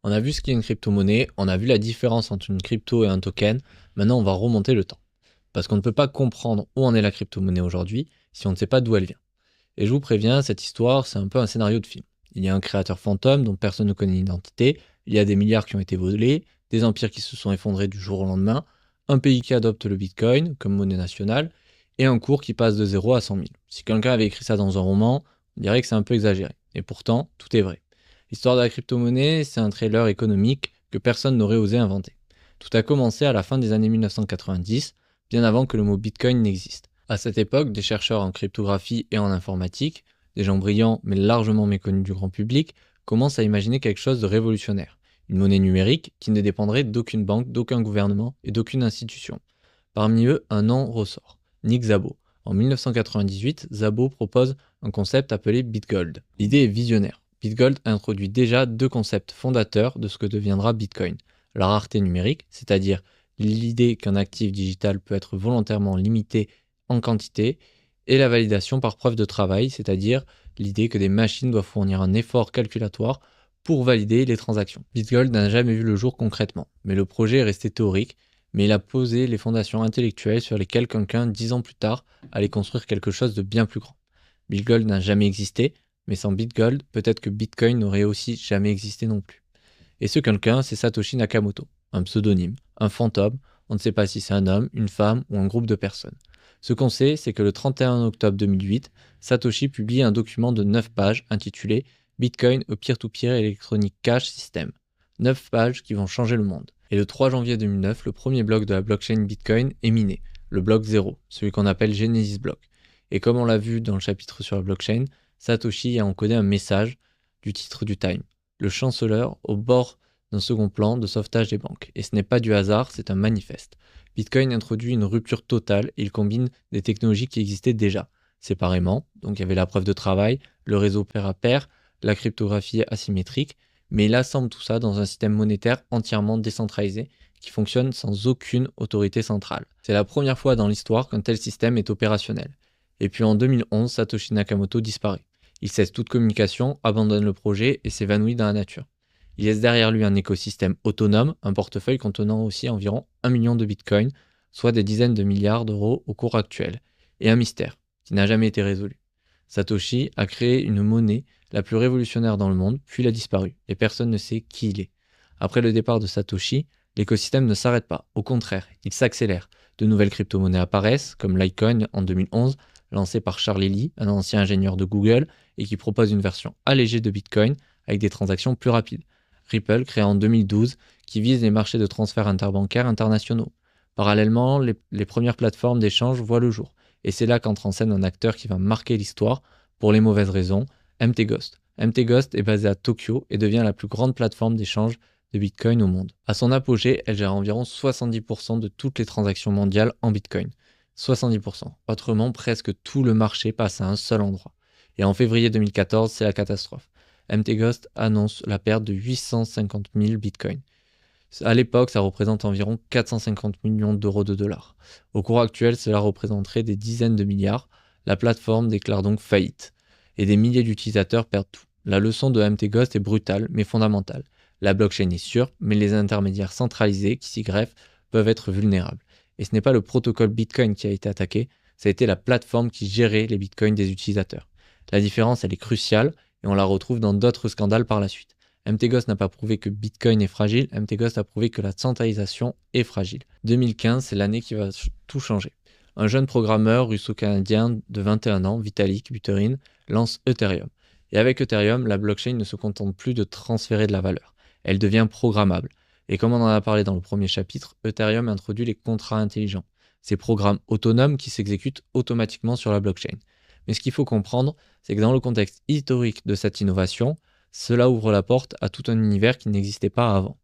On a vu ce qu'est une crypto-monnaie, on a vu la différence entre une crypto et un token. Maintenant, on va remonter le temps. Parce qu'on ne peut pas comprendre où en est la crypto-monnaie aujourd'hui si on ne sait pas d'où elle vient. Et je vous préviens, cette histoire, c'est un peu un scénario de film. Il y a un créateur fantôme dont personne ne connaît l'identité, il y a des milliards qui ont été volés, des empires qui se sont effondrés du jour au lendemain, un pays qui adopte le Bitcoin comme monnaie nationale, et un cours qui passe de 0 à 100 000. Si quelqu'un avait écrit ça dans un roman, on dirait que c'est un peu exagéré. Et pourtant, tout est vrai. L'histoire de la crypto-monnaie, c'est un trailer économique que personne n'aurait osé inventer. Tout a commencé à la fin des années 1990, bien avant que le mot Bitcoin n'existe. À cette époque, des chercheurs en cryptographie et en informatique, des gens brillants mais largement méconnus du grand public, commencent à imaginer quelque chose de révolutionnaire. Une monnaie numérique qui ne dépendrait d'aucune banque, d'aucun gouvernement et d'aucune institution. Parmi eux, un nom ressort, Nick Szabo. En 1998, Szabo propose un concept appelé BitGold. L'idée est visionnaire. BitGold introduit déjà deux concepts fondateurs de ce que deviendra Bitcoin. La rareté numérique, c'est-à-dire l'idée qu'un actif digital peut être volontairement limité en quantité, et la validation par preuve de travail, c'est-à-dire l'idée que des machines doivent fournir un effort calculatoire pour valider les transactions. BitGold n'a jamais vu le jour concrètement, mais le projet est resté théorique, mais il a posé les fondations intellectuelles sur lesquelles quelqu'un, 10 ans plus tard, allait construire quelque chose de bien plus grand. BitGold n'a jamais existé, mais sans BitGold, peut-être que Bitcoin n'aurait aussi jamais existé non plus. Et ce quelqu'un, c'est Satoshi Nakamoto, un pseudonyme, un fantôme, on ne sait pas si c'est un homme, une femme ou un groupe de personnes. Ce qu'on sait, c'est que le 31 octobre 2008, Satoshi publie un document de 9 pages intitulé Bitcoin a Peer-to-Peer Electronic Cash System. 9 pages qui vont changer le monde. Et le 3 janvier 2009, le premier bloc de la blockchain Bitcoin est miné, le bloc 0, celui qu'on appelle Genesis Block. Et comme on l'a vu dans le chapitre sur la blockchain, Satoshi a encodé un message du titre du Time, le chanceleur au bord d'un second plan de sauvetage des banques. Et ce n'est pas du hasard, c'est un manifeste. Bitcoin introduit une rupture totale et il combine des technologies qui existaient déjà, séparément. Donc il y avait la preuve de travail, le réseau pair à pair, la cryptographie asymétrique, mais il assemble tout ça dans un système monétaire entièrement décentralisé qui fonctionne sans aucune autorité centrale. C'est la première fois dans l'histoire qu'un tel système est opérationnel. Et puis en 2011, Satoshi Nakamoto disparaît. Il cesse toute communication, abandonne le projet et s'évanouit dans la nature. Il laisse derrière lui un écosystème autonome, un portefeuille contenant aussi environ 1 million de bitcoins, soit des dizaines de milliards d'euros au cours actuel, et un mystère qui n'a jamais été résolu. Satoshi a créé une monnaie la plus révolutionnaire dans le monde, puis il a disparu, et personne ne sait qui il est. Après le départ de Satoshi, l'écosystème ne s'arrête pas, au contraire, il s'accélère. De nouvelles crypto-monnaies apparaissent, comme Litecoin en 2011, lancé par Charlie Lee, un ancien ingénieur de Google, et qui propose une version allégée de Bitcoin avec des transactions plus rapides. Ripple, créé en 2012, qui vise les marchés de transferts interbancaires internationaux. Parallèlement, les premières plateformes d'échange voient le jour. Et c'est là qu'entre en scène un acteur qui va marquer l'histoire, pour les mauvaises raisons, MT Ghost. MT Ghost est basée à Tokyo et devient la plus grande plateforme d'échange de Bitcoin au monde. À son apogée, elle gère environ 70% de toutes les transactions mondiales en Bitcoin. 70%. Autrement, presque tout le marché passe à un seul endroit. Et en février 2014, c'est la catastrophe. MT Ghost annonce la perte de 850 000 bitcoins. À l'époque, ça représente environ 450 millions d'euros de dollars. Au cours actuel, cela représenterait des dizaines de milliards. La plateforme déclare donc faillite. Et des milliers d'utilisateurs perdent tout. La leçon de MT Ghost est brutale, mais fondamentale. La blockchain est sûre, mais les intermédiaires centralisés qui s'y greffent peuvent être vulnérables. Et ce n'est pas le protocole Bitcoin qui a été attaqué, ça a été la plateforme qui gérait les bitcoins des utilisateurs. La différence, elle est cruciale, et on la retrouve dans d'autres scandales par la suite. MT Ghost n'a pas prouvé que Bitcoin est fragile, MT Ghost a prouvé que la centralisation est fragile. 2015, c'est l'année qui va tout changer. Un jeune programmeur russo-canadien de 21 ans, Vitalik Buterin, lance Ethereum. Et avec Ethereum, la blockchain ne se contente plus de transférer de la valeur. Elle devient programmable. Et comme on en a parlé dans le premier chapitre, Ethereum introduit les contrats intelligents. Ces programmes autonomes qui s'exécutent automatiquement sur la blockchain. Mais ce qu'il faut comprendre, c'est que dans le contexte historique de cette innovation, cela ouvre la porte à tout un univers qui n'existait pas avant.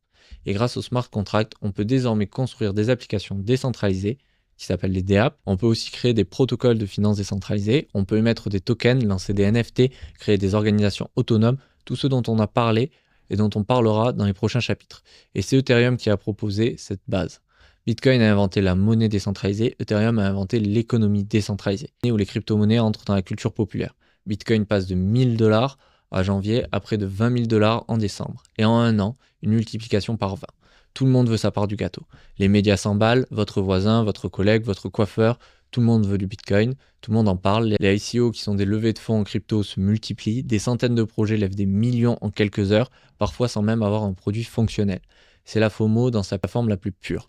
Et grâce au smart contract, on peut désormais construire des applications décentralisées qui s'appellent les DApp. On peut aussi créer des protocoles de finances décentralisés, on peut émettre des tokens, lancer des NFT, créer des organisations autonomes, tout ce dont on a parlé et dont on parlera dans les prochains chapitres. Et c'est Ethereum qui a proposé cette base. Bitcoin a inventé la monnaie décentralisée, Ethereum a inventé l'économie décentralisée, où les crypto-monnaies entrent dans la culture populaire. Bitcoin passe de 1000 $ à janvier à près de 20 000 dollars en décembre. Et en un an, une multiplication par 20. Tout le monde veut sa part du gâteau. Les médias s'emballent, votre voisin, votre collègue, votre coiffeur, tout le monde veut du Bitcoin, tout le monde en parle. Les ICO qui sont des levées de fonds en crypto se multiplient, des centaines de projets lèvent des millions en quelques heures, parfois sans même avoir un produit fonctionnel. C'est la FOMO dans sa forme la plus pure.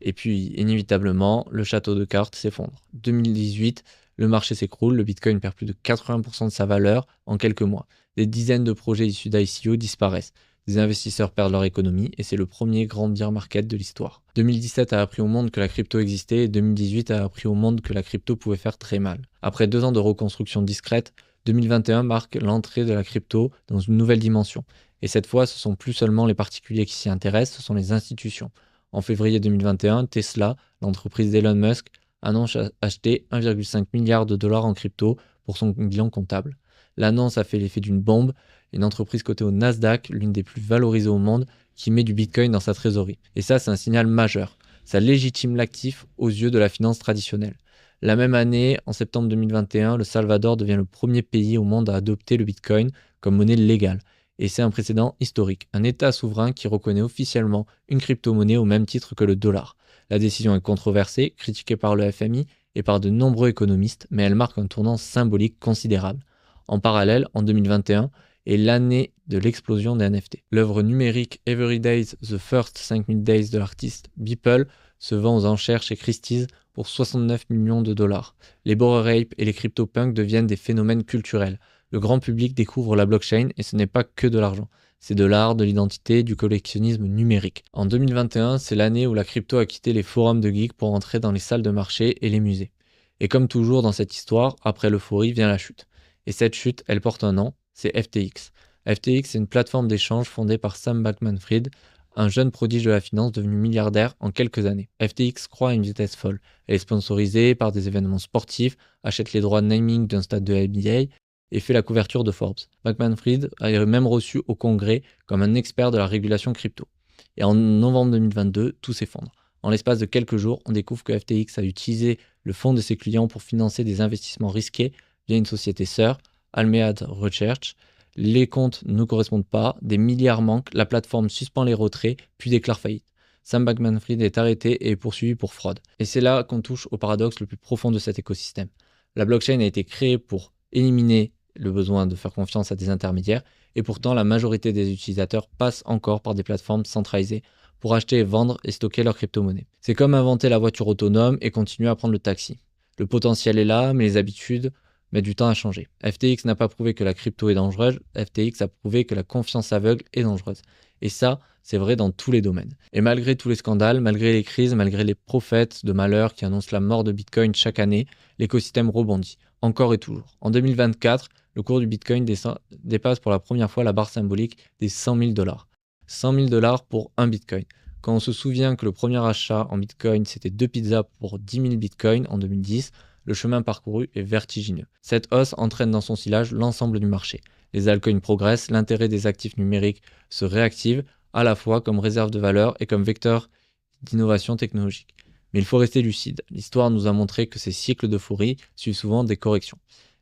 Et puis, inévitablement, le château de cartes s'effondre. 2018, le marché s'écroule, le Bitcoin perd plus de 80% de sa valeur en quelques mois. Des dizaines de projets issus d'ICO disparaissent. Des investisseurs perdent leur économie et c'est le premier grand bear market de l'histoire. 2017 a appris au monde que la crypto existait et 2018 a appris au monde que la crypto pouvait faire très mal. Après 2 ans de reconstruction discrète, 2021 marque l'entrée de la crypto dans une nouvelle dimension. Et cette fois, ce sont plus seulement les particuliers qui s'y intéressent, ce sont les institutions. En février 2021, Tesla, l'entreprise d'Elon Musk, annonce acheter 1,5 milliard de dollars en crypto pour son bilan comptable. L'annonce a fait l'effet d'une bombe, une entreprise cotée au Nasdaq, l'une des plus valorisées au monde, qui met du Bitcoin dans sa trésorerie. Et ça, c'est un signal majeur. Ça légitime l'actif aux yeux de la finance traditionnelle. La même année, en septembre 2021, le Salvador devient le premier pays au monde à adopter le Bitcoin comme monnaie légale. Et c'est un précédent historique, un État souverain qui reconnaît officiellement une crypto-monnaie au même titre que le dollar. La décision est controversée, critiquée par le FMI et par de nombreux économistes, mais elle marque un tournant symbolique considérable. En parallèle, en 2021, est l'année de l'explosion des NFT. L'œuvre numérique Every Day's The First 5000 Days de l'artiste Beeple se vend aux enchères chez Christie's pour 69 millions de dollars. Les Bored Ape et les CryptoPunks deviennent des phénomènes culturels. Le grand public découvre la blockchain et ce n'est pas que de l'argent. C'est de l'art, de l'identité, du collectionnisme numérique. En 2021, c'est l'année où la crypto a quitté les forums de geeks pour entrer dans les salles de marché et les musées. Et comme toujours dans cette histoire, après l'euphorie vient la chute. Et cette chute, elle porte un nom, c'est FTX. FTX, c'est une plateforme d'échange fondée par Sam Bankman-Fried, un jeune prodige de la finance devenu milliardaire en quelques années. FTX croît à une vitesse folle. Elle est sponsorisée par des événements sportifs, achète les droits de naming d'un stade de NBA et fait la couverture de Forbes. Bankman-Fried a même reçu au Congrès comme un expert de la régulation crypto. Et en novembre 2022, tout s'effondre. En l'espace de quelques jours, on découvre que FTX a utilisé le fonds de ses clients pour financer des investissements risqués via une société sœur, Alameda Research. Les comptes ne correspondent pas, des milliards manquent, la plateforme suspend les retraits, puis déclare faillite. Sam Bankman-Fried est arrêté et est poursuivi pour fraude. Et c'est là qu'on touche au paradoxe le plus profond de cet écosystème. La blockchain a été créée pour éliminer le besoin de faire confiance à des intermédiaires, et pourtant la majorité des utilisateurs passent encore par des plateformes centralisées pour acheter, vendre et stocker leurs crypto-monnaies. C'est comme inventer la voiture autonome et continuer à prendre le taxi. Le potentiel est là, mais les habitudes mettent du temps à changer. FTX n'a pas prouvé que la crypto est dangereuse, FTX a prouvé que la confiance aveugle est dangereuse. Et ça, c'est vrai dans tous les domaines. Et malgré tous les scandales, malgré les crises, malgré les prophètes de malheur qui annoncent la mort de Bitcoin chaque année, l'écosystème rebondit, encore et toujours. En 2024, le cours du Bitcoin dépasse pour la première fois la barre symbolique des 100 000 dollars. 100 000 dollars pour un Bitcoin. Quand on se souvient que le premier achat en Bitcoin, c'était 2 pizzas pour 10 000 Bitcoins en 2010, le chemin parcouru est vertigineux. Cette hausse entraîne dans son sillage l'ensemble du marché. Les altcoins progressent, l'intérêt des actifs numériques se réactive, à la fois comme réserve de valeur et comme vecteur d'innovation technologique. Mais il faut rester lucide. L'histoire nous a montré que ces cycles d'euphorie suivent souvent des corrections.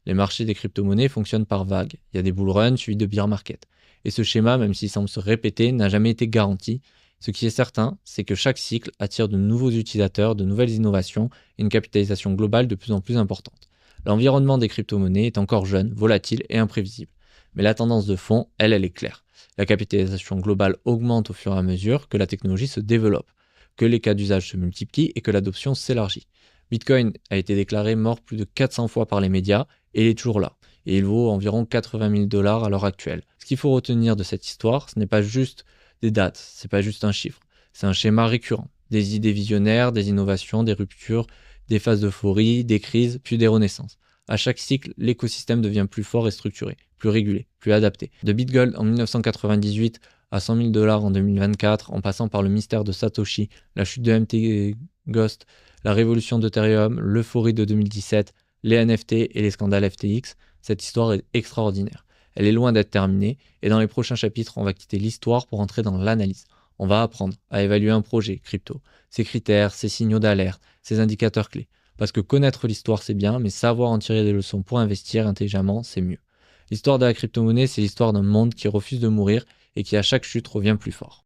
Les marchés des crypto-monnaies fonctionnent par vagues. Il y a des bull runs suivis de bear market. Et ce schéma, même s'il semble se répéter, n'a jamais été garanti. Ce qui est certain, c'est que chaque cycle attire de nouveaux utilisateurs, de nouvelles innovations et une capitalisation globale de plus en plus importante. L'environnement des crypto-monnaies est encore jeune, volatile et imprévisible. Mais la tendance de fond, elle est claire. La capitalisation globale augmente au fur et à mesure que la technologie se développe, que les cas d'usage se multiplient et que l'adoption s'élargit. Bitcoin a été déclaré mort plus de 400 fois par les médias et il est toujours là. Et il vaut environ 80 000 dollars à l'heure actuelle. Ce qu'il faut retenir de cette histoire, ce n'est pas juste des dates, c'est pas juste un chiffre. C'est un schéma récurrent. Des idées visionnaires, des innovations, des ruptures, des phases d'euphorie, des crises, puis des renaissances. À chaque cycle, l'écosystème devient plus fort et structuré, plus régulé, plus adapté. De BitGold en 1998 à 100 000 dollars en 2024, en passant par le mystère de Satoshi, la chute de MT Ghost, la révolution d'Ethereum, l'euphorie de 2017, les NFT et les scandales FTX, cette histoire est extraordinaire. Elle est loin d'être terminée, et dans les prochains chapitres, on va quitter l'histoire pour entrer dans l'analyse. On va apprendre à évaluer un projet crypto, ses critères, ses signaux d'alerte, ses indicateurs clés. Parce que connaître l'histoire, c'est bien, mais savoir en tirer des leçons pour investir intelligemment, c'est mieux. L'histoire de la crypto-monnaie, c'est l'histoire d'un monde qui refuse de mourir et qui à chaque chute revient plus fort.